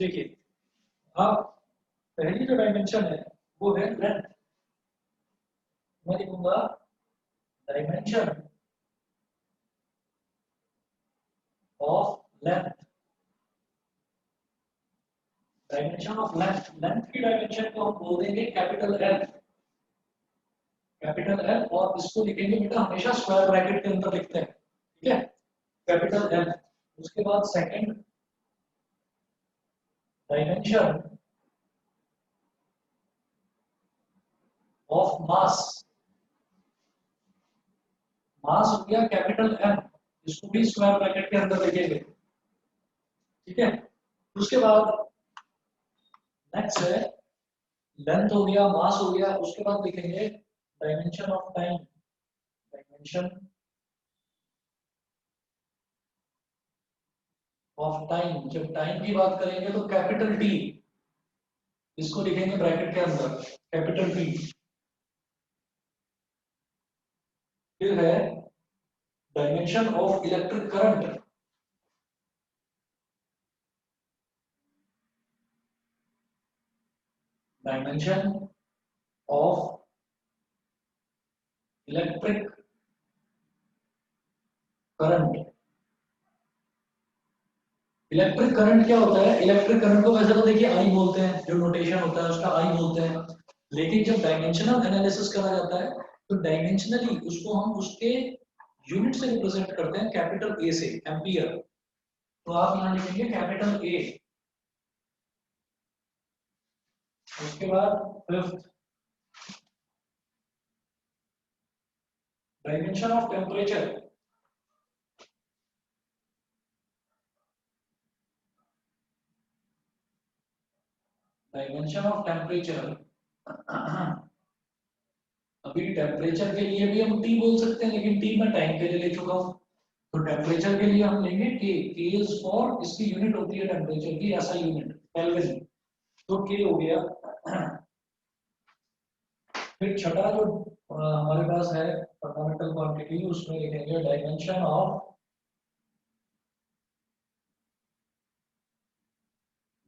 देखिए, आप पहली जो डायमेंशन है वो है लेंथ। मैं लिखूंगा dimension of length. Dimension of length, length की डायमेंशन को हम बोल देंगे कैपिटल एल। कैपिटल एल, और इसको लिखेंगे बेटा हमेशा स्क्वायर ब्रैकेट के अंदर लिखते हैं, ठीक है, कैपिटल एल। उसके बाद सेकंड डायमेंशन ऑफ मास। मास हो गया कैपिटल एम, इसको भी स्क्वायर ब्रैकेट के अंदर लिखेंगे, ठीक है। उसके बाद नेक्स्ट है लेंथ हो गया, मास हो गया, उसके बाद लिखेंगे dimension of time. Dimension of time, जब टाइम की बात करेंगे तो कैपिटल टी, इसको लिखेंगे ब्रैकेट के अंदर कैपिटल टी। फिर है dimension of electric current. Dimension of electric current. Electric current क्या होता है? इलेक्ट्रिक करंट को वैसे तो देखिए आई बोलते हैं, जो नोटेशन होता है उसका आई बोलते हैं, लेकिन जब डायमेंशनल एनालिसिस करा जाता है तो डायमेंशनली उसको हम उसके यूनिट से रिप्रेजेंट करते हैं, कैपिटल ए से, एम्पियर। तो आप यहाँ लिखेंगे कैपिटल ए। उसके बाद fifth dimension of temperature. Dimension of temperature अभी टेम्परेचर के लिए भी हम टी बोल सकते हैं, लेकिन टी मैं टाइम के लिए ले चुका हूँ। तो टेम्परेचर के लिए हम लेंगे के इज फॉर, इसकी यूनिट होती है टेम्परेचर की ऐसा यूनिट केल्विन, तो के हो गया। फिर छठा जो हमारे पास है फंडामेंटल क्वांटिटी, उसमें लिखेंगे dimension of,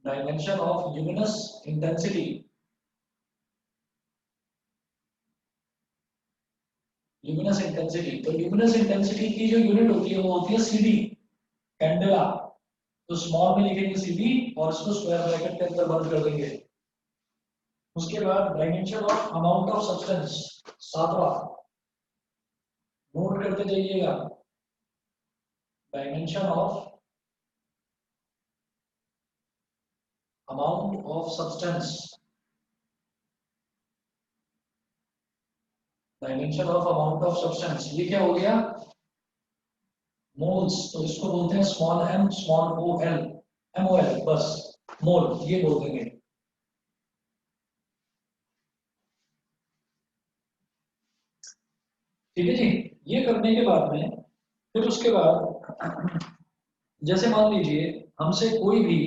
dimension of luminous intensity. Luminous intensity, तो ल्यूमिनस इंटेंसिटी की जो यूनिट होती है वो होती है सीडी, कैंडेला। तो स्मॉल में लिखेंगे सीडी और इसको स्क्वायर ब्रैकेट के अंदर बंद कर देंगे। उसके बाद dimension of amount of substance, सातवां, नोट करते जाइएगा, dimension of amount of substance. Dimension of amount of substance, ये क्या हो गया? मोल्स, तो इसको बोलते हैं small M small O L, M O L, बस मोल ये बोल देंगे। ठीक है जी। ये करने के बाद में फिर उसके बाद जैसे मान लीजिए हमसे कोई भी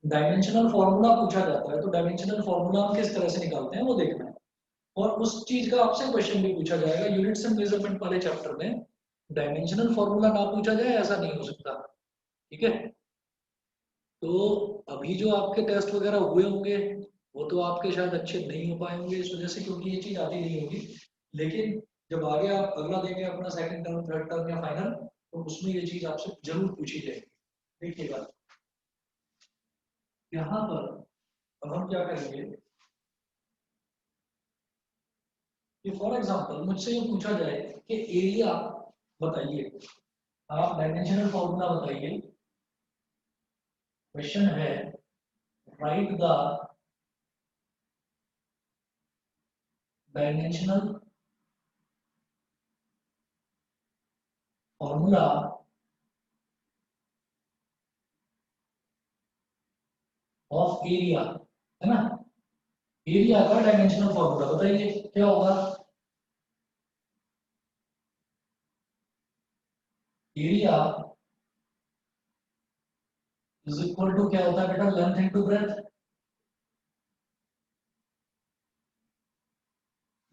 डायमेंशनल फॉर्मूला पूछा जाता है, तो डायमेंशनल फॉर्मूला हम किस तरह से निकालते हैं वो देखना है। और उस चीज का आपसे क्वेश्चन भी पूछा जाएगा यूनिट्स एंड मेजरमेंट वाले चैप्टर में। डायमेंशनल फॉर्मूला ना पूछा जाए ऐसा नहीं हो सकता, ठीक है। तो अभी जो आपके टेस्ट वगैरह हुए होंगे वो तो आपके शायद अच्छे नहीं हो पाए होंगे इस वजह से, क्योंकि ये चीज आती नहीं होगी। लेकिन जब आगे आप अगला देंगे अपना सेकंड टर्म थर्ड टर्म या फाइनल, तो उसमें ये चीज आपसे जरूर पूछी जाएगी। देखिएगा यहाँ पर अब हम क्या करेंगे कि फॉर एग्जांपल मुझसे ये पूछा जाए कि एरिया बताइए, आप डायमेंशनल फॉर्मूला बताइए। क्वेश्चन है right the dimensional formula of area, है ना। एरिया का डायमेंशनल फॉर्मूला बताइए क्या होगा। एरिया इज इक्वल टू क्या होता है बेटा? Length into breadth.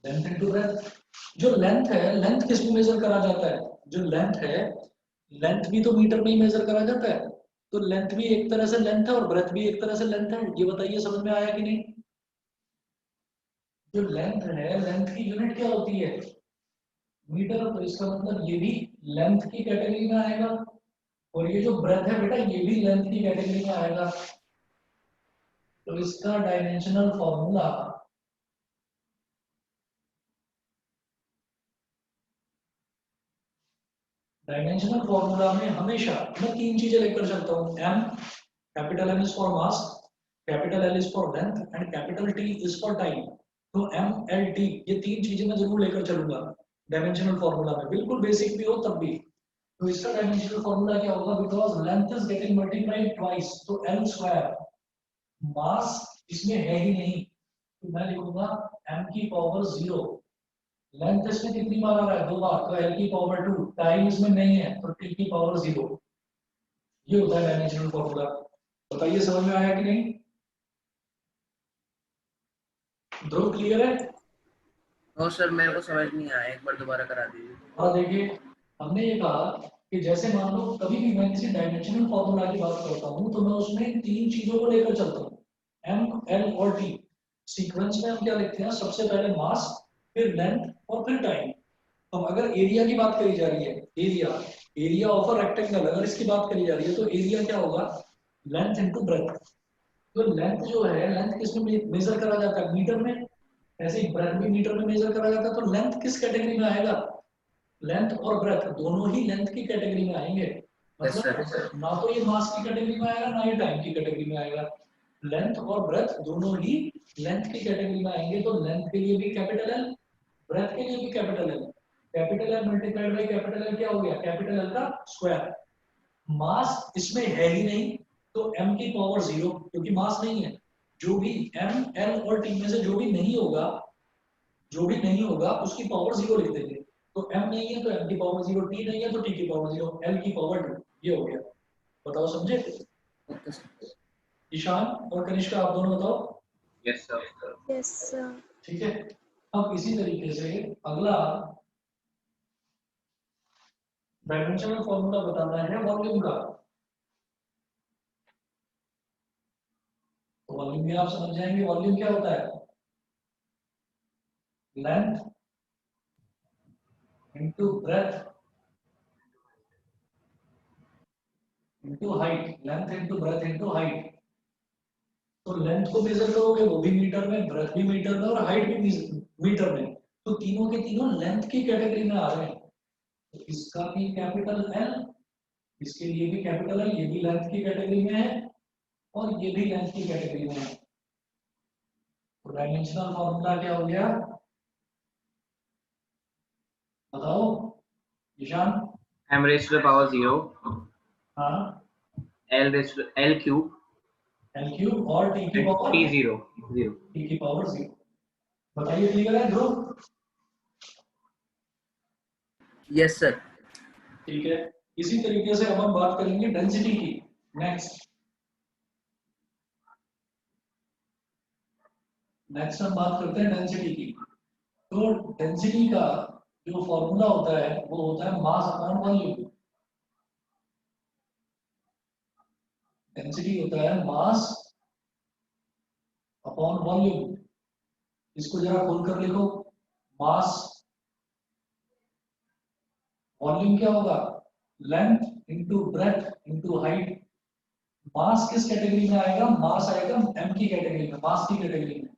Length into breadth. जो लेंथ है, लेंथ किस में मेजर करा जाता है? जो लेंथ है, लेंथ भी तो मीटर में ही मेजर करा जाता है। तो लेंथ भी एक तरह से लेंथ है और ब्रेथ भी एक तरह से लेंथ है। ये बताइए समझ में आया कि नहीं? जो लेंथ है, लेंथ की यूनिट क्या होती है? मीटर। तो इसका मतलब ये भी लेंथ की कैटेगरी में आएगा, और ये जो ब्रेथ है बेटा ये भी लेंथ की कैटेगरी में आएगा। तो इसका डायमेंशनल फॉर्मूला, डायमेंशनल फॉर्मूला में हमेशा मैं तीन चीजें लेकर चलता हूँ। M, capital M is for mass, capital L is for length and capital T is for time. तो एम एल टी ये तीन चीजें मैं जरूर लेकर चलूंगा डायमेंशनल फॉर्मूला में, बिल्कुल बेसिक भी हो तब भी। तो इसका डायमेंशनल फॉर्मूला क्या होगा? Because length is getting multiplied twice, तो एल स्क्वायर, मास इसमें है ही नहीं तो मैं लिखूंगा एम की पावर 0। लेंथ इसमें कितनी बार आ रहा है? 2 बार, तो एल की पावर 2। टाइम इसमें नहीं है तो टी की पावर 0। ये होता है डायमेंशनल फॉर्मूला। बताइए समझ में आया कि नहीं? ध्रुव क्लियर है? नो सर, मेरे को समझ नहीं आया, एक बार दोबारा करा दीजिए। और देखिए, हमने ये कहा कि जैसे मान लो कभी भी मैं किसी डायमेंशनल फॉर्मूला की बात करता हूँ तो मैं उसमें तीन चीजों को लेकर चलता हूँ, एम एल और टी। सीक्वेंस में हम क्या लिखते हैं? सबसे पहले मास, फिर लेंथ और फिर टाइम। अब अगर एरिया की बात करी जा रही है, area, area of a rectangle अगर इसकी बात करी जा रही है तो एरिया क्या होगा? Length into breath. तो लेंथ जो है, लेंथ किस में मेजर करा जाता है? मीटर में। ऐसे ही ब्रेथ भी मीटर में मेजर करा जाता है। तो लेंथ किस कैटेगरी में आएगा? लेंथ और ब्रेथ दोनों ही लेंथ की कैटेगरी में आएंगे। Yes sir. मतलब ना तो ये मास की कैटेगरी में आएगा ना ये टाइम की कैटेगरी में आएगा। लेंथ और ब्रेथ दोनों ही लेंथ की कैटेगरी में आएंगे। तो लेंथ के लिए भी कैपिटल एल, ब्रेथ के लिए भी capital L. Capital L multiplied by capital L क्या हो गया? कैपिटल एल का स्क्वायर। मास इसमें है ही नहीं तो एम की पावर 0, क्योंकि मास नहीं है। जो भी एम एल और टी में से जो भी नहीं होगा, जो भी नहीं होगा उसकी पावर 0 लिख देंगे। तो एम नहीं है तो एम की पावर 0, टी नहीं है तो टी की पावर 0, एल की पावर 2। ये हो गया। बताओ समझे? Okay sir. ईशान और कनिष्का आप दोनों बताओ। Yes sir. Yes sir. ठीक है। अब इसी तरीके से अगला डायमेंशनल फॉर्मूला बताना है वॉल्यूम का। तो वॉल्यूम भी आप समझ जाएंगे। वॉल्यूम क्या होता है? Length into breadth into height, length into breadth into height. तो लेंथ को मेजर करोगे वो भी मीटर में, ब्रेथ भी मीटर में और हाइट भी मीटर में। तो तीनों के तीनों लेंथ की कैटेगरी में आ रहे हैं। तो इसका भी कैपिटल एल, इसके लिए भी कैपिटल एल, ये भी लेंथ की कैटेगरी में है और ये भी लेंथ की कैटेगरी में है। तो डायमेंशनल फॉर्मूला क्या हो गया? बताओ Ishan. m raised to the power 0, हाँ, l raised to l cube, L cube और टी की and पावर, t 0 0। टी की पावर 0। बताइए क्लियर है ध्रुव? Yes sir. ठीक है। इसी तरीके से अब हम बात करेंगे डेंसिटी की। नेक्स्ट नेक्स्ट हम बात करते हैं डेंसिटी की। तो डेंसिटी का जो फॉर्मूला होता है वो होता है मास अपॉन वॉल्यूम। डेंसिटी होता है मास अपॉन वॉल्यूम। इसको जरा खोल कर लिखो। मास, वॉल्यूम क्या होगा? Length into breadth into height. Mass किस कैटेगरी में आएगा? मास आएगा एम की कैटेगरी में, मास की कैटेगरी में।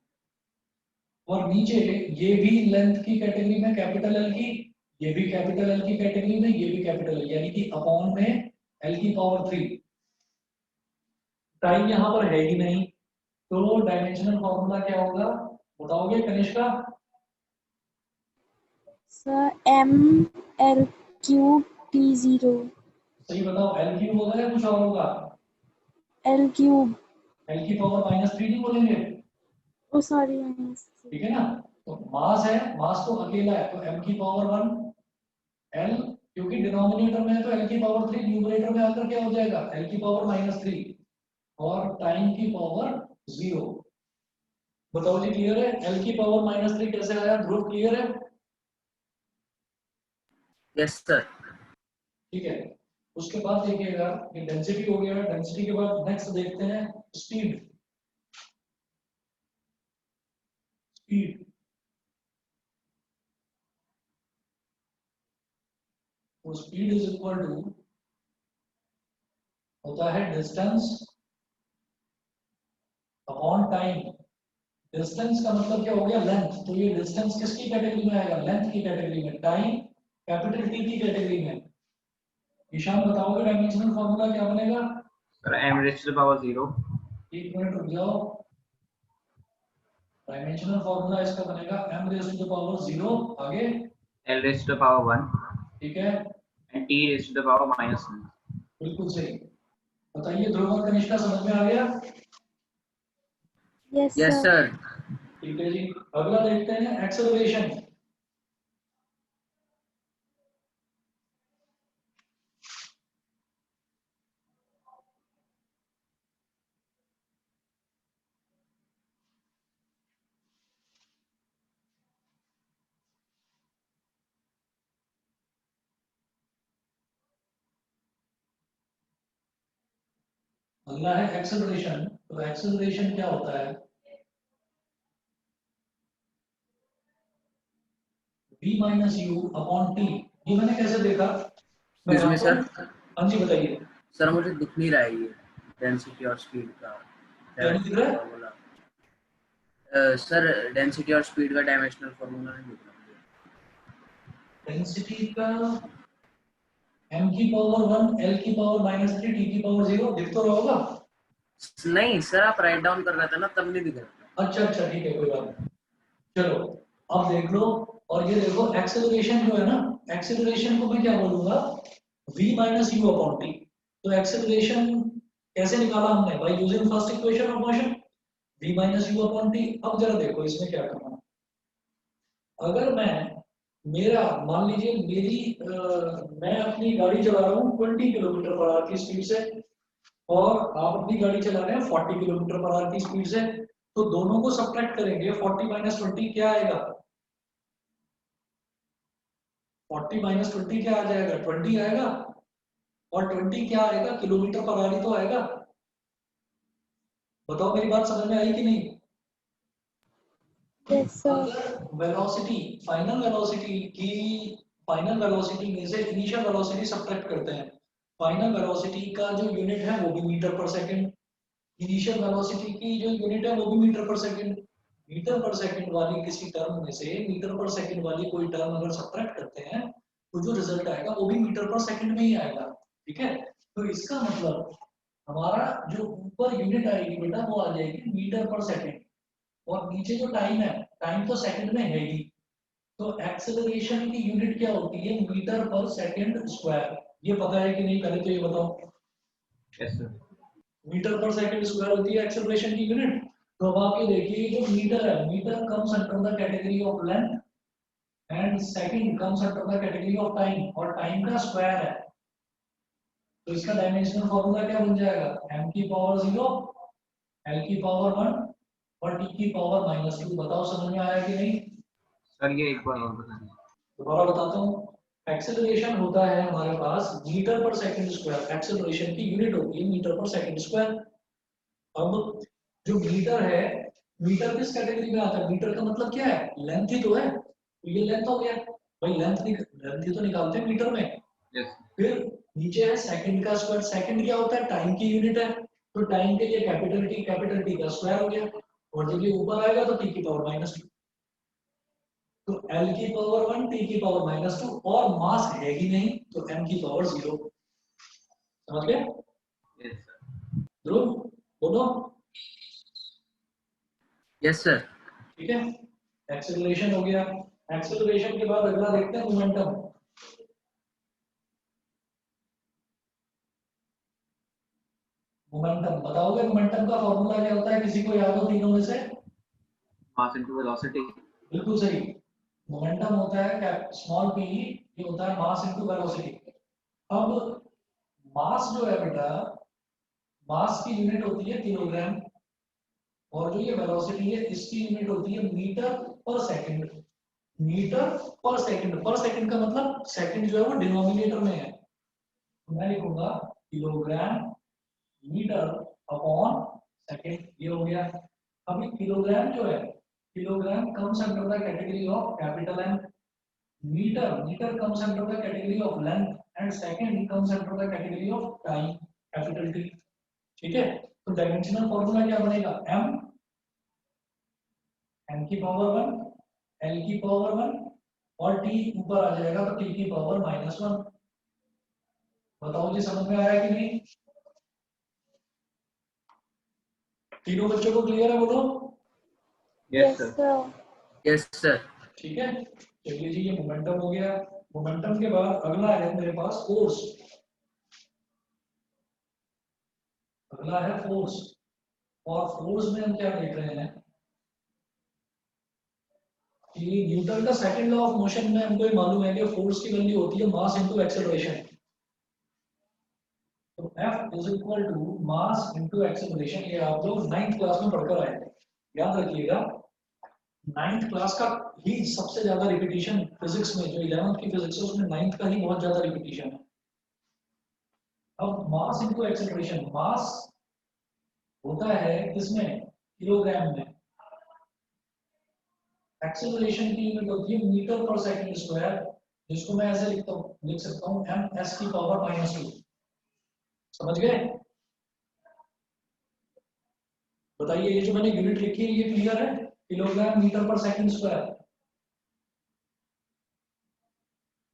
और नीचे ये भी लेंथ की कैटेगरी में कैपिटल एल की, ये भी कैपिटल एल की कैटेगरी में, ये भी कैपिटल एल, यानी कि अपॉन में एल की पावर 3। टाइम यहाँ पर है ही नहीं तो डायमेंशनल फॉर्मूला क्या होगा? बताओगे Kanishka? Sir M L cube T 0। सही बताओ, एल क्यूब होगा या कुछ और होगा? L cube. एल की पावर -3 नहीं बोलेंगे? ओ सॉरी। ठीक है ना? तो मास है, मास तो अकेला है तो एम की पावर 1, एल क्योंकि डिनोमिनेटर में है तो एल की पावर 3, न्यूमरेटर में आकर क्या हो जाएगा? एल की पावर -3 और टाइम की पावर 0। बताओ जी क्लियर है? एल की पावर -3 कैसे आया? ध्रुव क्लियर है? Yes sir. ठीक है। उसके बाद देखिएगा कि डेंसिटी हो गया, डेंसिटी के बाद नेक्स्ट देखते हैं स्पीड। स्पीड तो स्पीड इज इक्वल टू होता है डिस्टेंस अपॉन टाइम। डिस्टेंस का मतलब क्या हो गया, लेंथ। तो ये डिस्टेंस किसकी कैटेगरी में आएगा, लेंथ की कैटेगरी में। टाइम कैपिटल टी की कैटेगरी में। ईशान बताओगे डायमेंशनल फॉर्मूला क्या बनेगा? Sir m raise to the power 0। एक मिनट रुक जाओ। डायमेंशनल फॉर्मूला इसका बनेगा m raise to the power 0, आगे l raise to the power 1 ठीक है, and t raise to the power -1। बिल्कुल सही। बताइए ध्रुव और कनिष्का, समझ में आ गया? Yes yes sir. सर। ठीक है जी। अगला देखते हैं एक्सेलरेशन। अगला है एक्सेलरेशन। तो एक्सेलरेशन क्या होता है, v minus you upon T. ये मैंने कैसे देखा, मैं इसमें जानता सर, हूँ। हाँ जी बताइए। सर मुझे दिख नहीं रहा है ये डेंसिटी और स्पीड का क्या नहीं दिख रहा है? फॉर्मूला। सर डेंसिटी और स्पीड का डायमेंशनल फॉर्मूला नहीं दिख रहा मुझे। डेंसिटी का m की पावर 1 l की पावर -3 t की पावर 0 दिख तो रहा होगा। नहीं सर, आप राइट डाउन कर रहे थे ना, तब नहीं दिख रहा। अच्छा अच्छा ठीक है, कोई बात नहीं। चलो अब देख लो। और ये देखो एक्सेलरेशन जो है ना, एक्सेलरेशन को मैं क्या बोलूंगा, v minus you upon T. तो एक्सेलरेशन कैसे निकाला हमने, by using first equation of motion, v minus you upon T. अब जरा देखो इसमें क्या करना। अगर मैं, मेरा मान लीजिए मैं अपनी गाड़ी चला रहा हूँ 20 किलोमीटर पर आवर की स्पीड से, और आप अपनी गाड़ी चला रहे हैं 40 किलोमीटर पर आवर की स्पीड से, तो दोनों को सब्ट्रैक्ट करेंगे, 40 माइनस 20 क्या आएगा, 40 माइनस 20 क्या आ जाएगा, 20 आएगा। और 20 क्या आएगा, किलोमीटर पर आवर ही तो आएगा। बताओ मेरी बात समझ में आई कि नहीं? Yes sir. अगर वेलोसिटी, फाइनल वेलोसिटी में से इनिशियल वेलोसिटी सब्ट्रैक्ट करते हैं, फाइनल वेलोसिटी का जो यूनिट है वो भी metre per second, initial velocity की जो यूनिट है वो भी metre per second. Metre per second वाली किसी टर्म में से मीटर पर सेकंड वाली कोई टर्म अगर सब्ट्रैक्ट करते हैं, तो जो रिजल्ट आएगा वो भी मीटर पर सेकंड में ही आएगा। ठीक है, तो इसका मतलब हमारा जो ऊपर यूनिट आएगी बेटा वो आ जाएगी मीटर पर सेकंड, और नीचे जो टाइम है, टाइम तो सेकंड में है ही। तो एक्सेलरेशन की यूनिट क्या होती है, मीटर पर सेकंड स्क्वायर। ये पता है कि नहीं, पहले तो ये बताओ। Yes sir. Metre per second square होती है एक्सेलरेशन की यूनिट। तो अब आप ये देखिए, जो मीटर है, metre comes under the category of length, and second comes under the category of time, और टाइम का स्क्वायर है। तो इसका डायमेंशनल फॉर्मूला क्या बन जाएगा, m की पावर 0, l की पावर 1 और t की पावर -2। बताओ समझ में आया कि नहीं? सर ये एक बार और बता दीजिए। दोबारा बताता हूँ। एक्सेलरेशन होता है हमारे पास metre per second square, acceleration की यूनिट होती है मीटर पर सेकंड स्क्वायर। अब जो मीटर है, मीटर किस कैटेगरी में आता है, मीटर का मतलब क्या है, लेंथ ही तो है। तो ये लेंथ हो गया भाई, लेंथ ही तो निकालते हैं मीटर में। यस फिर नीचे है सेकंड का स्क्वायर, सेकंड क्या होता है, टाइम की यूनिट है। तो टाइम के लिए कैपिटल टी का स्क्वायर हो गया, और जब ये ऊपर आएगा तो टी की पावर -2। तो L की पावर 1 T की पावर -2, और मास है ही नहीं, तो M की पावर 0। समझ गए यस सर। ध्रुव, बोलो। Yes sir. ठीक है, एक्सेलरेशन हो गया। एक्सेलरेशन के बाद अगला देखते हैं मोमेंटम। मोमेंटम बताओगे, मोमेंटम का फॉर्मूला क्या होता है, किसी को याद हो तीनों में से? Mass into velocity. बिल्कुल सही। मोमेंटम होता है स्मॉल p, ये होता है मास इनटू वेलोसिटी। अब मास जो है बेटा, मास की यूनिट होती है किलोग्राम, और जो ये वेलोसिटी है इसकी यूनिट होती है metre per second. Metre per second, पर सेकंड का मतलब सेकंड जो है वो डिनोमिनेटर में है, तो मैं लिखूंगा किलोग्राम मीटर अपॉन सेकेंड, ये हो गया। अभी किलोग्राम जो है, kilogram comes under the category of capital M, metre comes under the category of length and second comes under the category of time, capital T। ठीक है, तो डायमेंशनल फॉर्मूला क्या बनेगा, m की पावर 1, l की power 1 और t ऊपर आ जाएगा तो t की पावर -1। बताओ जी समझ में आया कि नहीं? तीनों बच्चों को क्लियर है? बोलो। Yes, Yes, sir. sir. Yes sir. ठीक है, चलिए जी, ये मोमेंटम हो गया। मोमेंटम के बाद अगला है मेरे पास फोर्स। अगला है फोर्स, और फोर्स में हम क्या देख रहे हैं कि न्यूटन का सेकंड लॉ ऑफ मोशन में हमको ये मालूम है कि फोर्स की वैल्यू होती है मास इनटू एक्सेलरेशन। तो F is equal to mass into acceleration. ये आप लोग 9th क्लास में पढ़कर आए थे, याद रखिएगा। 9th क्लास का ही सबसे ज्यादा रिपीटिशन फिजिक्स में, जो 11th की फिजिक्स है उसमें 9th का ही बहुत ज्यादा रिपीटिशन है। अब मास इनटू एक्सेलरेशन, मास होता है किसमें, किलोग्राम में। एक्सेलरेशन की यूनिट होती है मीटर पर सेकंड स्क्वायर, जिसको मैं ऐसे लिख सकता हूँ ms की पावर -2। समझ गए? बताइए, ये जो मैंने यूनिट लिखी है ये क्लियर है? Kilogram metre per second square.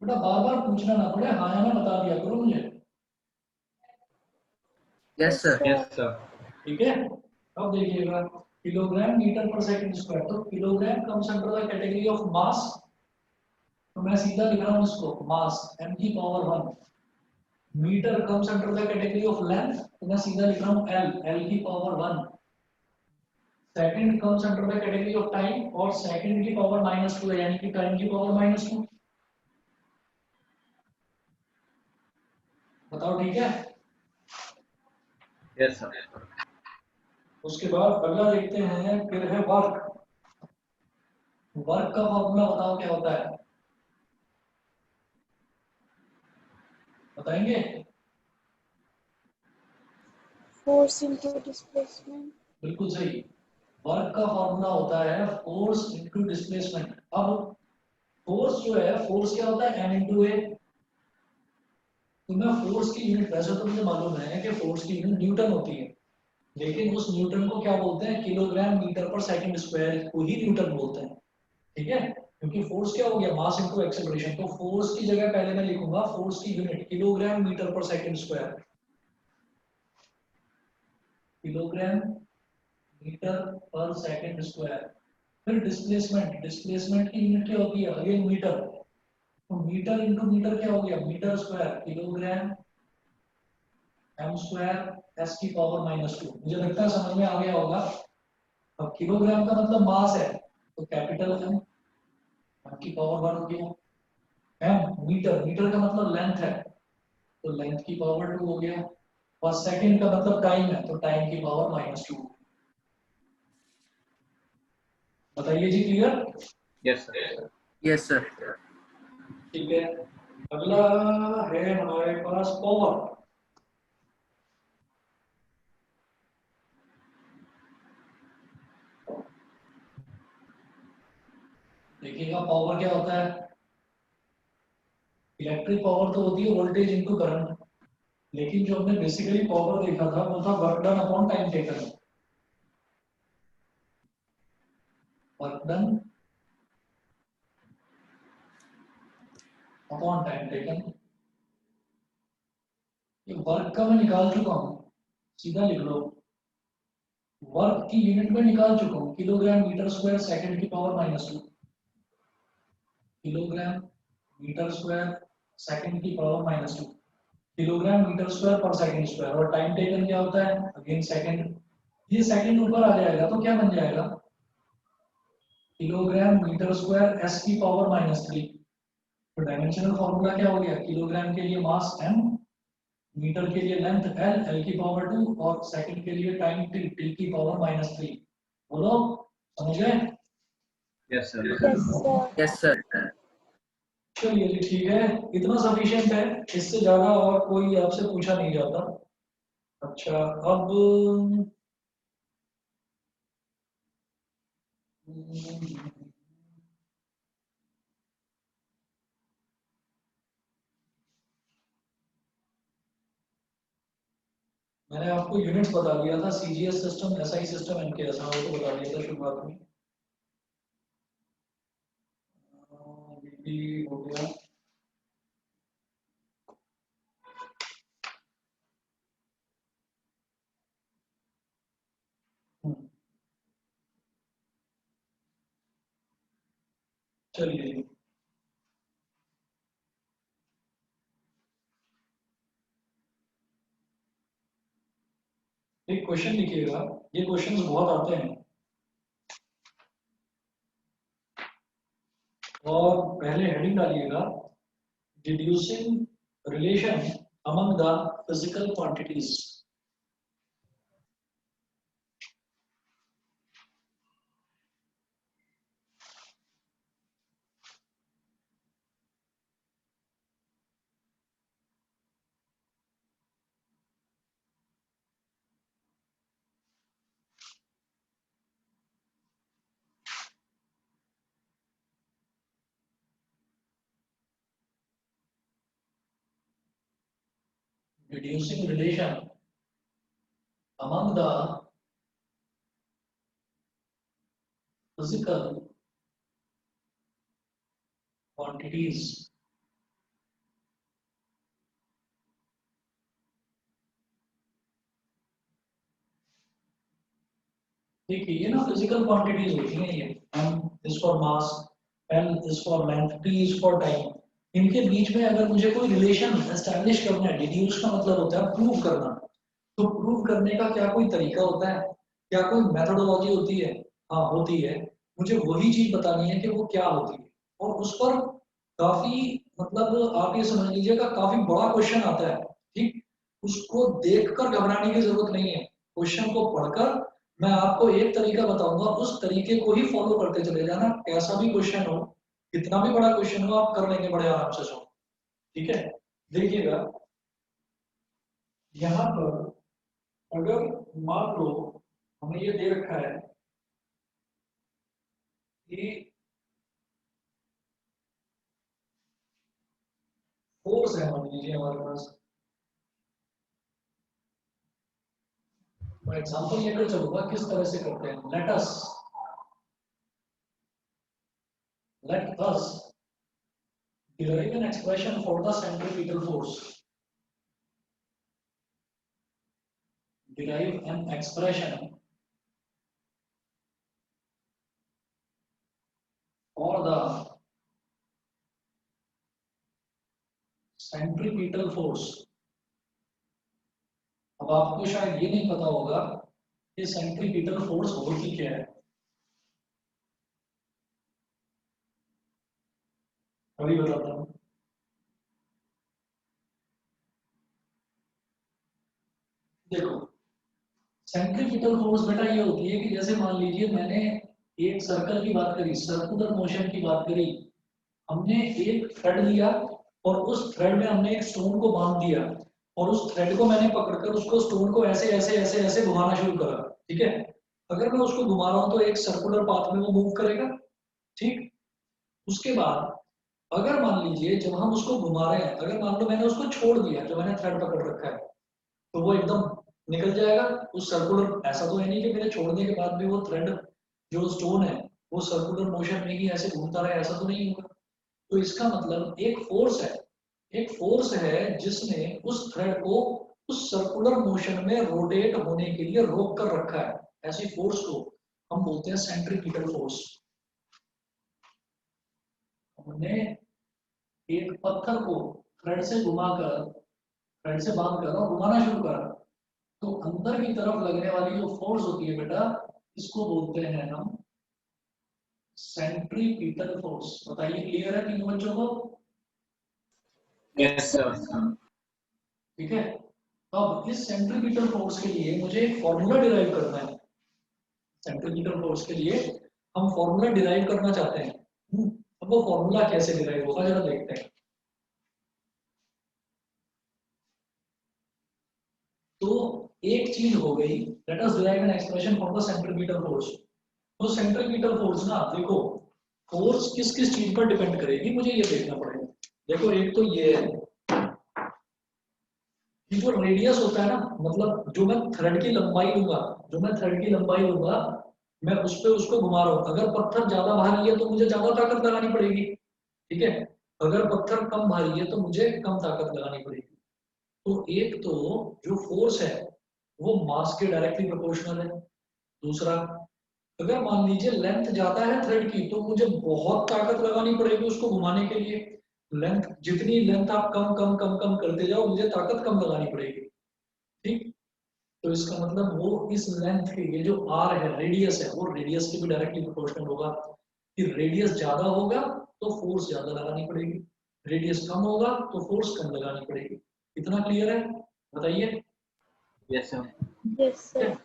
बेटा बार बार पूछना ना पड़े, हाँ या ना बता दिया करो मुझे। Yes sir. Yes, sir. ठीक है, अब देखिएगा kilogram metre per second square, तो kilogram comes under the category of mass. तो मैं सीधा लिख रहा हूँ इसको मास m की power 1। Metre comes under the category of length, तो मैं सीधा लिख रहा हूँ l की power 1। Second comes under the category of time, और सेकंड की पावर -2 है, यानी कि टाइम की पावर -2। बताओ ठीक है? Yes, sir. उसके बाद अगला देखते हैं, फिर है वर्क। वर्क का फॉर्मूला बताओ क्या होता है, बताएंगे? Force into displacement. बिल्कुल सही। वर्क का फॉर्मूला होता है फोर्स इनटू डिस्प्लेसमेंट। अब फोर्स जो है, फोर्स क्या होता है, m इनटू ए। तो मैं फोर्स की यूनिट, वैसे तो मुझे मालूम है कि फोर्स की यूनिट न्यूटन होती है, लेकिन उस न्यूटन को क्या बोलते हैं, kilogram metre per second square को ही न्यूटन बोलते हैं। ठीक है, क्योंकि फोर्स क्या हो गया, मास इनटू एक्सेलरेशन। तो फोर्स की जगह पहले मैं लिखूंगा फोर्स की unit kilogram metre per second square. Kilogram metre per second square. फिर डिस्प्लेसमेंट, डिस्प्लेसमेंट की यूनिट क्या होती है, अगेन मीटर। तो मीटर इनटू मीटर क्या हो गया, metre square, kilogram m square s की पावर -2। मुझे लगता है समझ में आ गया होगा। अब किलोग्राम का मतलब मास है, तो कैपिटल M, m की पावर 1 हो गया। m मीटर, मीटर का मतलब लेंथ है, तो लेंथ की पावर 2 हो गया। और सेकंड का मतलब टाइम है, तो टाइम की पावर -2। बताइए जी, clear? Yes, sir. Yes sir. ठीक है, अगला है हमारे पास पावर। देखिएगा पावर क्या होता है, इलेक्ट्रिक पावर तो होती है वोल्टेज इनटू करंट, लेकिन जो हमने बेसिकली पावर देखा था वो था work done upon time taken. Work done upon time taken. ये वर्क का मैं निकाल चुका हूँ, सीधा लिख लो। वर्क की यूनिट में निकाल चुका हूँ, किलोग्राम मीटर स्क्वायर सेकंड की power -2। Kilogram metre square second की power -2, kilogram metre square per second square. और टाइम टेकन क्या होता है, अगेन सेकंड। ये सेकंड ऊपर आ जाएगा तो क्या बन जाएगा, किलोग्राम मीटर स्क्वायर s की पावर -3। तो डायमेंशनल फॉर्मूला क्या हो गया, किलोग्राम के लिए मास m, मीटर के लिए लेंथ l, l की पावर 2, और सेकंड के लिए टाइम t, t की पावर -3। बोलो, समझ गए? Yes, sir. Yes, sir. Yes sir. चलिए जी ठीक है, इतना सफिशिएंट है, इससे ज्यादा और कोई आपसे पूछा नहीं जाता। अच्छा अब मैंने आपको यूनिट्स बता दिया था, CGS system, SI system, NKS, हाँ वो तो बता दिया था शुरुआत में। बीपी हो गया। हम्म, चलिए जी। एक क्वेश्चन लिखिएगा, ये क्वेश्चंस बहुत आते हैं, और पहले हेडिंग डालिएगा deducing relation among the physical quantities. Deducing relation among the physical quantities. देखिए ये ना फिजिकल क्वांटिटीज होती हैं, ये m is for mass, l is for length, t is for time. इनके बीच में अगर मुझे कोई रिलेशन एस्टैब्लिश करना है, डिड्यूस का मतलब होता है प्रूव करना, तो प्रूव करने का क्या कोई तरीका होता है, क्या कोई मेथोडोलॉजी होती है? हाँ होती है। मुझे वही चीज बतानी है कि वो क्या होती है, और उस पर काफी, मतलब आप ये समझ लीजिएगा काफी बड़ा क्वेश्चन आता है। ठीक, उसको देखकर घबराने की जरूरत नहीं है, क्वेश्चन को पढ़कर मैं आपको एक तरीका बताऊंगा, उस तरीके को ही फॉलो करते चले जाना, कैसा भी क्वेश्चन हो, कितना भी बड़ा क्वेश्चन हो, आप कर लेंगे बड़े आराम से। सो ठीक है, देखिएगा यहाँ पर, अगर मान लो हमें ये दे रखा है कि फोर्स है, मान लीजिए हमारे पास, मैं एग्जांपल लेकर चलूंगा किस तरह से करते हैं। Let us derive an expression for the centripetal force, derive an expression for the centripetal force। अब आपको शायद ये नहीं पता होगा कि सेंट्रीपिटल फोर्स होती क्या है, अभी बताता हूँ। देखो सेंट्रीपिटल फोर्स बेटा ये होती है कि जैसे मान लीजिए मैंने एक सर्कल की बात करी, सर्कुलर मोशन की बात करी, हमने एक थ्रेड लिया और उस थ्रेड में हमने एक स्टोन को बांध दिया, और उस थ्रेड को मैंने पकड़कर उसको स्टोन को ऐसे ऐसे ऐसे ऐसे घुमाना शुरू करा। ठीक है, अगर मैं उसको घुमा रहा हूं तो एक सर्कुलर पाथ में वो मूव करेगा। ठीक, उसके बाद अगर मान लीजिए जब हम उसको घुमा रहे हैं, अगर मान लो मैंने उसको छोड़ दिया, जो मैंने थ्रेड पकड़ रखा है, तो वो एकदम निकल जाएगा उस सर्कुलर। ऐसा तो है नहीं कि मेरे छोड़ने के बाद भी वो थ्रेड, जो स्टोन है, वो सर्कुलर मोशन में ही ऐसे घूमता रहे, ऐसा तो नहीं होगा। तो इसका मतलब एक फोर्स है, एक फोर्स है जिसने उस थ्रेड को उस सर्कुलर मोशन में रोटेट होने के लिए रोक कर रखा है। ऐसी फोर्स को हम बोलते हैं सेंट्रीपिटल फोर्स। हमने एक पत्थर को थ्रेड से घुमाकर, थ्रेड से बांध कर और घुमाना शुरू करा, तो अंदर की तरफ लगने वाली जो फोर्स होती है बेटा, इसको बोलते हैं हम सेंट्रीपिटल फोर्स। बताइए क्लियर है तीनों बच्चों को? Yes, sir. ठीक है, अब इस सेंट्रीपिटल फोर्स के लिए मुझे एक फॉर्मूला डिराइव करना है। सेंट्रीपिटल फोर्स के लिए हम फॉर्मूला डिराइव करना चाहते हैं। अब वो फॉर्मूला कैसे डिराइव होगा जरा देखते हैं। तो एक चीज हो गई, let us derive an expression for the centripetal force. तो सेंट्रीपिटल फोर्स ना, देखो फोर्स किस किस चीज पर डिपेंड करेगी मुझे ये देखना पड़ेगा। देखो एक तो ये है कि जो रेडियस होता है ना, मतलब जो मैं थ्रेड की लंबाई लूंगा, जो मैं थ्रेड की लंबाई लूंगा, मैं उस पे उसको घुमा रहा हूँ। अगर पत्थर ज्यादा भारी है तो मुझे ज्यादा ताकत लगानी पड़ेगी, ठीक है। अगर पत्थर कम भारी है तो मुझे कम ताकत लगानी पड़ेगी। तो एक तो जो फोर्स है वो मास के डायरेक्टली प्रोपोर्शनल है। दूसरा, अगर मान लीजिए लेंथ ज्यादा है थ्रेड की तो मुझे बहुत ताकत लगानी पड़ेगी उसको घुमाने के लिए। लेंथ, जितनी लेंथ आप कम कम कम कम करते जाओ मुझे ताकत कम लगानी पड़ेगी, ठीक। तो इसका मतलब वो इस लेंथ के, ये जो आर है, रेडियस है, वो रेडियस के भी डायरेक्टली प्रोपोर्शनल होगा। कि रेडियस ज्यादा होगा तो फोर्स ज्यादा लगानी पड़ेगी, रेडियस कम होगा तो फोर्स कम लगानी पड़ेगी। इतना क्लियर है, बताइए। Yes, sir. Yes, ठीक है? sir.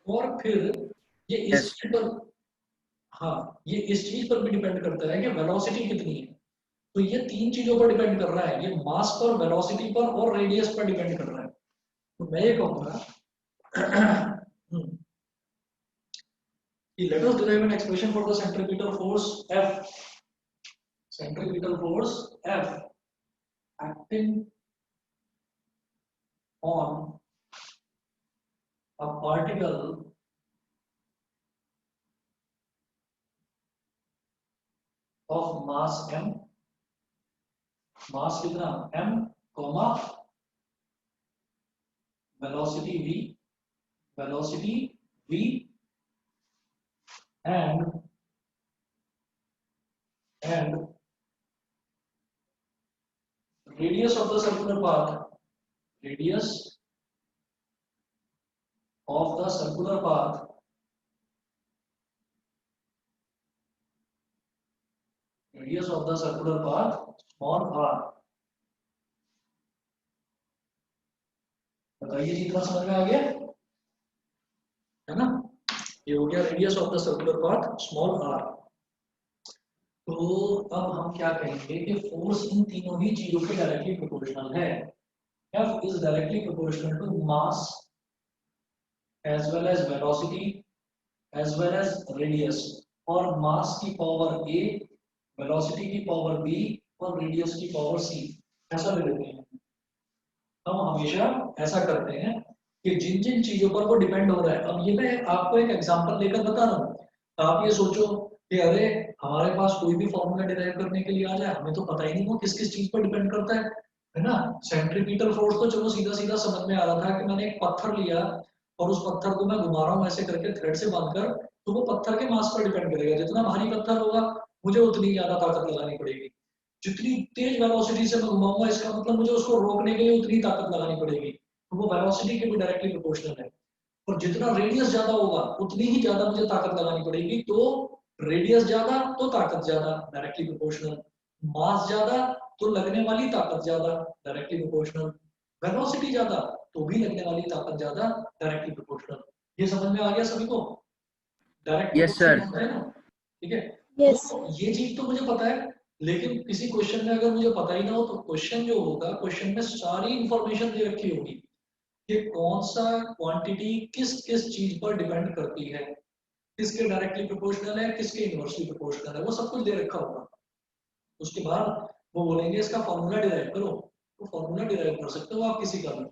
और फिर ये इस Yes. चीज पर, हाँ ये इस चीज पर भी डिपेंड करता है कि वेलोसिटी कितनी है। तो ये तीन चीजों पर डिपेंड कर रहा है, ये मास पर, वेलोसिटी पर और रेडियस पर डिपेंड कर रहा है। तो मैं ये कहूंगा let us derive an expression for the centripetal force F. Centripetal force F acting on a particle of mass m, mass कितना m, comma velocity v and radius of the circular path, radius of the circular path small r। बताइए जी, इतना समझ में आ गया है ना। ये हो गया radius of the circular path small r। तो अब हम क्या कहेंगे कि फोर्स इन तीनों ही चीजों के डायरेक्टली प्रोपोर्शनल है। F is directly proportional to mass as well as velocity as well as radius। और मास की पावर a, वेलोसिटी की पावर b और रेडियस की पावर c, ऐसा ले लेते हैं। हम हमेशा ऐसा करते हैं कि जिन जिन चीजों पर वो डिपेंड हो रहा है, अब ये मैं आपको एक एग्जांपल लेकर बता रहा हूँ। आप ये सोचो कि अरे हमारे पास कोई भी फॉर्मूला डिराइव करने के लिए आ जाए, हमें तो पता ही नहीं वो किस किस चीज पर डिपेंड करता है ना। सेंट्रीपिटल फोर्स तो चलो सीधा सीधा समझ में आ रहा था कि मैंने एक पत्थर लिया और उस पत्थर को मैं घुमा रहा हूँ ऐसे करके थ्रेड से बांधकर, तो वो पत्थर के मास पर डिपेंड करेगा। जितना भारी पत्थर होगा मुझे उतनी ज्यादा ताकत लगानी पड़ेगी। जितनी तेज वेलोसिटी से मैं घुमाऊंगा इसका मतलब मुझे उसको रोकने के लिए उतनी ताकत लगानी पड़ेगी। तो वो वेलोसिटी के भी डायरेक्टली प्रोपोर्शनल है। और जितना रेडियस ज्यादा होगा उतनी ही ज्यादा मुझे ताकत लगानी पड़ेगी। तो रेडियस ज्यादा तो ताकत ज्यादा, डायरेक्टली प्रोपोर्शनल। मास ज्यादा तो लगने वाली ताकत ज्यादा, डायरेक्टली प्रोपोर्शनल। वेलोसिटी ज्यादा तो भी लगने वाली ताकत ज्यादा, डायरेक्टली प्रोपोर्शनल। ये समझ में आ गया सभी को? Direct Yes, sir. प्रोपोर्शनल होता है ना, ठीक है। Yes. तो ये चीज तो मुझे पता है, लेकिन किसी क्वेश्चन में अगर मुझे पता ही ना हो तो क्वेश्चन जो होगा, क्वेश्चन में सारी इंफॉर्मेशन दे रखी होगी कि कौन सा क्वांटिटी किस किस चीज पर डिपेंड करती है, किसके डायरेक्टली प्रोपोर्शनल है, किसके इनवर्सली प्रोपोर्शनल है, वो सब कुछ दे रखा होगा। उसके बाद वो बोलेंगे इसका फॉर्मूला डिराइव करो, तो फॉर्मूला डिराइव कर सकते हो आप किसी का भी,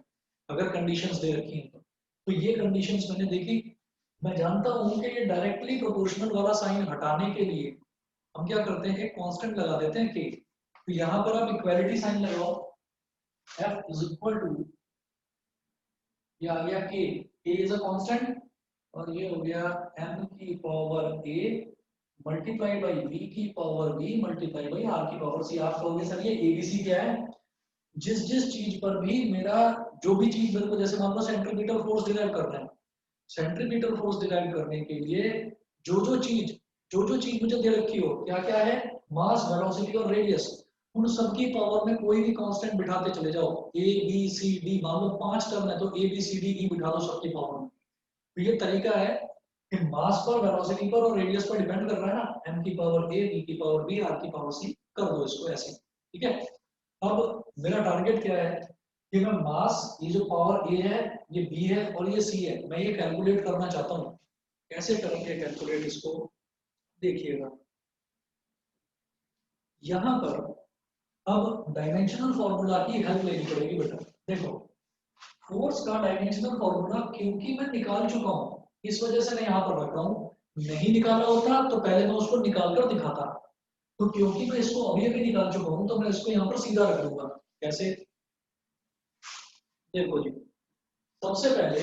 अगर कंडीशंस दे रखी हैं तो ये कंडीशंस मैंने देखी। मैं जानता हूं कि ये डायरेक्टली प्रोपोर्शनल वाला साइन हटाने के लिए हम क्या करते हैं, एक कांस्टेंट लगा देते हैं k। तो यहां पर आप इक्वालिटी साइन लगाओ, f इज इक्वल टू, ये आ गया k, k is a constant, और ये हो गया m की power a multiply by v की power v multiply by r की पावर c। आप कहोगे सर ये abc क्या है? जिस जिस चीज पर भी मेरा, जो भी चीज मेरे को, जैसे मान लो सेंट्रीपिटल फोर्स डिराइव करना है, सेंट्रीपिटल फोर्स डिराइव करने के लिए जो जो चीज मुझे दे रखी हो, क्या क्या है, मास, वेलोसिटी और रेडियस, उन सबकी पावर में कोई भी कांस्टेंट बिठाते चले जाओ। ए बी सी डी, मान लो 5 टर्म है तो A B C D E बिठा दो सबकी पावर में। तो ये तरीका है कि मास पर, वेलोसिटी पर और रेडियस पर डिपेंड कर रहा है ना, m की पावर a, v की पावर b, r की पावर c, कर दो इसको ऐसे, ठीक है। अब मेरा टारगेट क्या है कि मैं मास, ये जो पावर a है, ये b है और ये c है, मैं ये कैलकुलेट करना चाहता हूँ। कैसे करेंगे कैलकुलेट इसको, देखिएगा यहाँ पर अब डायमेंशनल फॉर्मूला की हेल्प लेनी पड़ेगी बेटा। देखो फोर्स का डायमेंशनल फॉर्मूला क्योंकि मैं निकाल चुका हूँ, इस वजह से मैं यहाँ पर रख रहा हूँ। नहीं निकाला होता तो पहले मैं उसको निकाल कर दिखाता, तो क्योंकि मैं इसको अभी अभी निकाल चुका हूँ तो मैं इसको यहाँ पर सीधा रख दूंगा। कैसे, देखो जी, सबसे पहले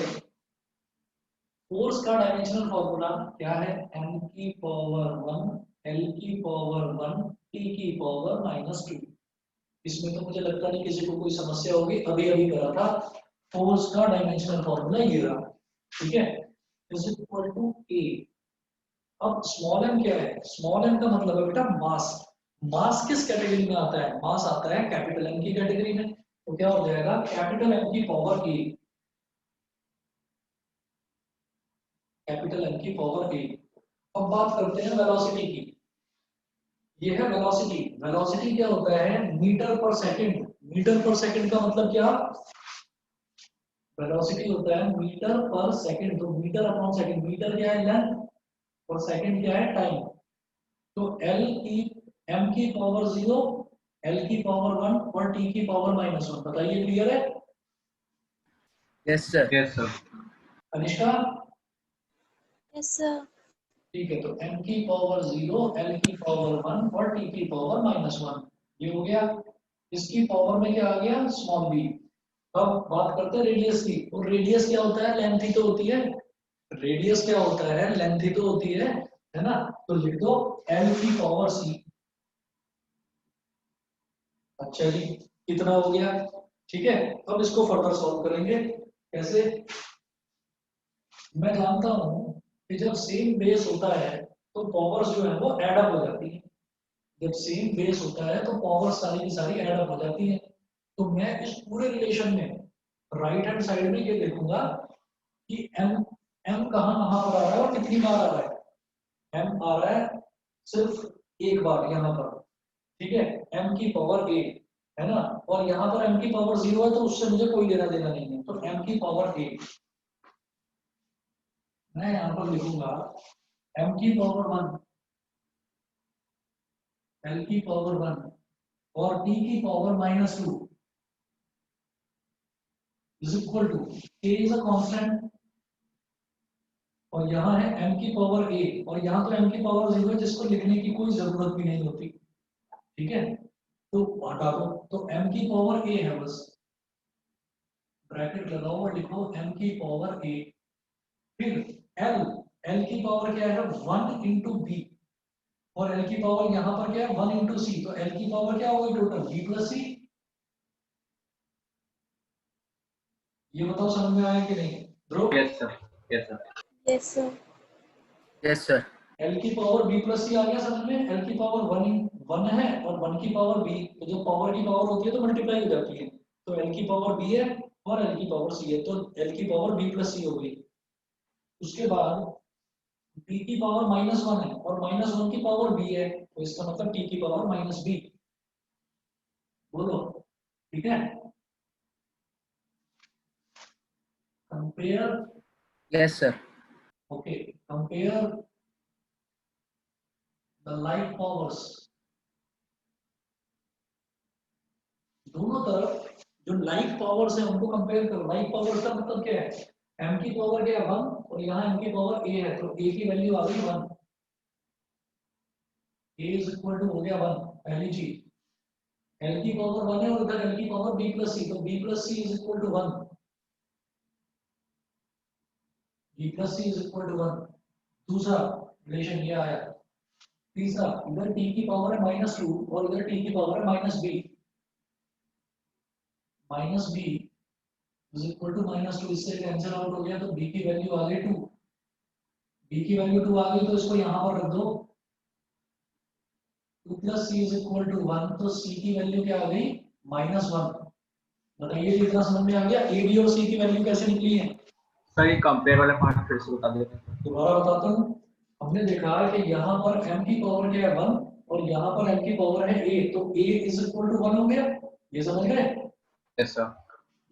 फोर्स का डायमेंशनल फॉर्मूला क्या है, m की पावर 1 l की पावर 1 t की पावर -2। इसमें तो मुझे लगता नहीं किसी को कोई समस्या होगी, अभी अभी करा था। फोर्स का डायमेंशनल फॉर्मूला ये रहा, ठीक है, इज इक्वल टू a। अब स्मॉल m क्या है, स्मॉल m का मतलब है बेटा मास। मास किस कैटेगरी में आता है, मास आता है कैपिटल M की कैटेगरी में। तो क्या हो जाएगा, कैपिटल M की पावर a, कैपिटल M की पावर a। अब बात करते हैं वेलोसिटी की। ये है वेलोसिटी। वेलोसिटी क्या होता है, metre per second. Metre per second का मतलब क्या, वेलोसिटी होता है मीटर पर सेकंड। तो मीटर अपॉन सेकंड, मीटर क्या है लेंथ और सेकंड क्या है टाइम। तो एल की, एम की पावर 0, एल की पावर 1 और टी की पावर -1। बताइए क्लियर है। Yes sir. Yes, sir. Anishka, Yes, sir. ठीक है, तो m की पावर 0, l की पावर 1 और t की पावर -1, ये हो गया। इसकी पावर में क्या आ गया, स्मॉल b। अब बात करते हैं रेडियस की। और रेडियस क्या होता है, लेंथ ही तो होती है। रेडियस क्या होता है, लेंथ ही तो होती है ना। तो लिख दो l की पावर c। अच्छा जी, कितना हो गया, ठीक है। अब इसको फर्दर सॉल्व करेंगे। कैसे, मैं जानता हूं कि जब सेम बेस होता है तो पावर्स जो है वो ऐड अप हो जाती है। जब सेम बेस होता है तो पावर सारी की सारी ऐड अप हो जाती है। तो मैं इस पूरे रिलेशन में राइट हैंड साइड में ये देखूंगा कि m, m कहाँ कहाँ पर आ रहा है और कितनी बार आ रहा है। m आ रहा है सिर्फ एक बार यहाँ पर, ठीक है, m की पावर 8 है ना। और यहाँ पर m की पावर 0 है तो उससे मुझे कोई लेना देना नहीं है। तो m की पावर 8 मैं यहाँ पर लिखूंगा, m की पावर 1, l की पावर 1 और t की power -2 is equal to, k is a constant और यहाँ है m की पावर a और यहाँ तो m की पावर 0 है जिसको लिखने की कोई जरूरत भी नहीं होती, ठीक है। तो हटा दो, तो m की पावर a है बस, ब्रैकेट लगाओ और लिखो m की पावर a। फिर l, l की पावर क्या है 1 इंटू b और l की पावर यहाँ पर क्या है 1 इंटू c। तो l की पावर क्या होगी टोटल, b प्लस c। ये बताओ समझ में आया कि नहीं ध्रुव। Yes, sir. Yes, sir. Yes, sir. Yes sir. l की पावर b प्लस c आ गया समझ में। l की पावर 1 है और 1 की पावर b, तो जब पावर की पावर होती है तो मल्टीप्लाई हो जाती है। तो l की पावर b है और l की पावर c है, तो l की पावर b प्लस c हो गई। उसके बाद b की पावर -1 है और -1 की पावर b है, तो इसका मतलब t की पावर -b। बोलो, ठीक है। Compare, yes sir. Okay, compare the light powers. दोनों तरफ जो लाइट पावर्स है उनको कंपेयर करो। लाइट पावर्स का मतलब क्या है, m की पावर क्या है 1 और यहाँ m की पावर a है, तो a की वैल्यू आ गई 1, a इज इक्वल टू हो गया 1, पहली चीज। l की पावर 1 है और इधर l की पावर b प्लस c, तो b plus c is equal to 1, b plus c is equal to 1। दूसरा रिलेशन ये आया। तीसरा, इधर t की पावर है -2 और इधर t की पावर है -b, -b is equal to -2, इससे कैंसिल आउट हो गया तो b की वैल्यू आ गई 2। b की वैल्यू 2 आ गई तो इसको यहाँ पर रख दो, 2 plus c is equal to 1, तो c की वैल्यू क्या आ गई -1। बताइए कितना समझ में आ गया, a b और c की वैल्यू कैसे निकली है। सर ये कंपेयर वाला पार्ट फिर से बता देते हैं। दोबारा बताता हूँ। हमने देखा कि यहाँ पर m की पावर क्या है 1 और यहाँ पर m की पावर है a, तो a इज इक्वल टू 1 हो गया, ये समझ गए। Yes sir.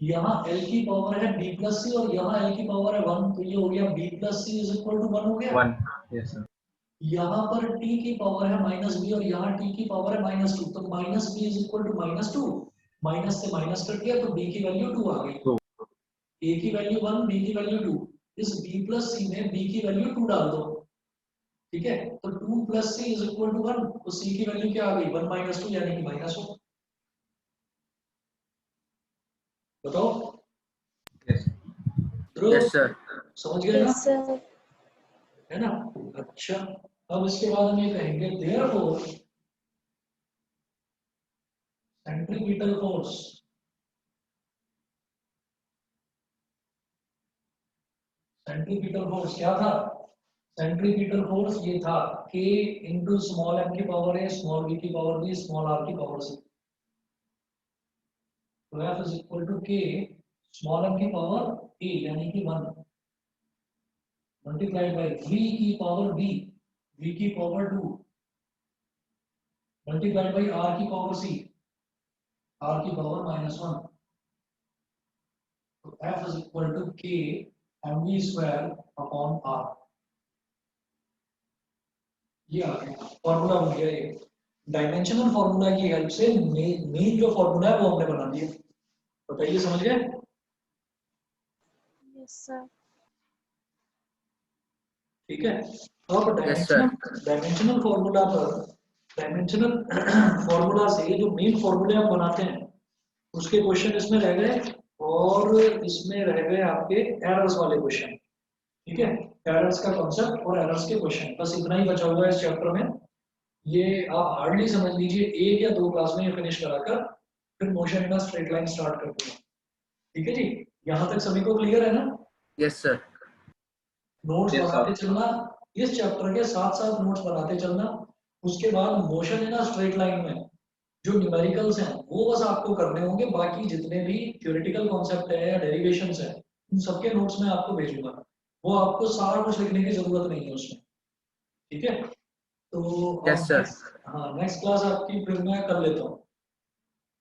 यहाँ l की पावर है b प्लस सी और यहाँ l की पावर है 1, तो ये हो गया b plus C is equal to 1 हो गया। 1 यस सर। यहाँ पर t की पावर है माइनस बी और यहाँ t की पावर है माइनस 2, तो minus B is equal to minus 2, minus से माइनस कट गया तो b की वैल्यू 2 आ गई। a की वैल्यू 1, b की वैल्यू 2, इस b प्लस सी में b की वैल्यू 2 डाल दो, ठीक है। तो 2 plus C is equal to 1, तो c की वैल्यू क्या आ गई 1 माइनस 2 यानी कि माइनस 1। बताओ यस ध्रुव, यस सर। समझ गए ना, Yes, sir. है ना। अच्छा, अब इसके बाद हम ये कहेंगे देयरफॉर सेंट्रीपिटल फोर्स क्या था। सेंट्रीपिटल फोर्स ये था k इंटू स्मॉल m की पावर a स्मॉल b की पावर b स्मॉल r की पावर c, तो F is equal to k small m की पावर a यानी कि 1 मल्टीप्लाइड बाय v की पावर b v की पावर 2 मल्टीप्लाइड बाय r की पावर c r की पावर -1, तो F is equal to k mv square upon r। ये आ गया फॉर्मूला बन गया। ये डायमेंशनल फॉर्मूला की हेल्प से मेन जो फॉर्मूला है वो हमने बना दिया। बताइए समझ गए। Yes, sir. ठीक है, तो अब Yes, sir. डायमेंशनल फॉर्मूला पर डायमेंशनल फॉर्मूला से जो मेन फॉर्मूले हम बनाते हैं उसके क्वेश्चन इसमें रह गए और इसमें रह गए आपके एरर्स वाले क्वेश्चन। ठीक है, एरर्स का कॉन्सेप्ट और एरर्स के क्वेश्चन, बस इतना ही बचा हुआ है इस चैप्टर में। ये आप हार्डली समझ लीजिए 1 या 2 क्लास में ये फिनिश कराकर फिर motion in straight line start करते हैं। ठीक है जी, यहाँ तक सभी को क्लियर है ना। Yes sir. नोट्स Yes, बनाते sir. चलना, इस चैप्टर के साथ साथ नोट्स बनाते चलना। उसके बाद मोशन इन स्ट्रेट लाइन में जो न्यूमेरिकल्स हैं वो बस आपको करने होंगे, बाकी जितने भी थ्योरेटिकल कॉन्सेप्ट है या डेरिवेशंस है उन सबके नोट्स में आपको भेजूंगा, वो आपको सारा कुछ लिखने की जरूरत नहीं है उसमें। ठीक है, तो यस सर। हाँ नेक्स्ट क्लास आपकी फिर मैं कर लेता हूँ।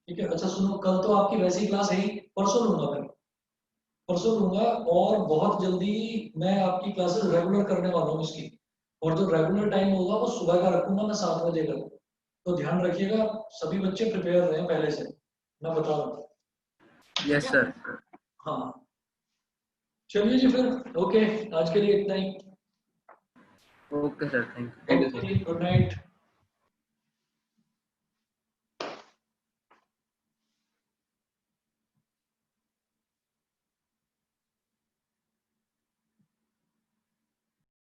ठीक है, अच्छा सुनो, कल तो आपकी वैसी क्लास है ही, परसों लूंगा फिर, परसों लूंगा और बहुत जल्दी मैं आपकी क्लासेस रेगुलर करने वाला हूँ इसकी। और जो रेगुलर टाइम होगा वो सुबह का रखूंगा मैं 7 बजे का, तो ध्यान रखिएगा, सभी बच्चे प्रिपेयर रहें पहले से, मैं बता रहा हूँ। Yes sir. हाँ चलिए जी फिर, ओके आज के लिए इतना ही। Okay sir, thank you. Thank you, sir. Good night.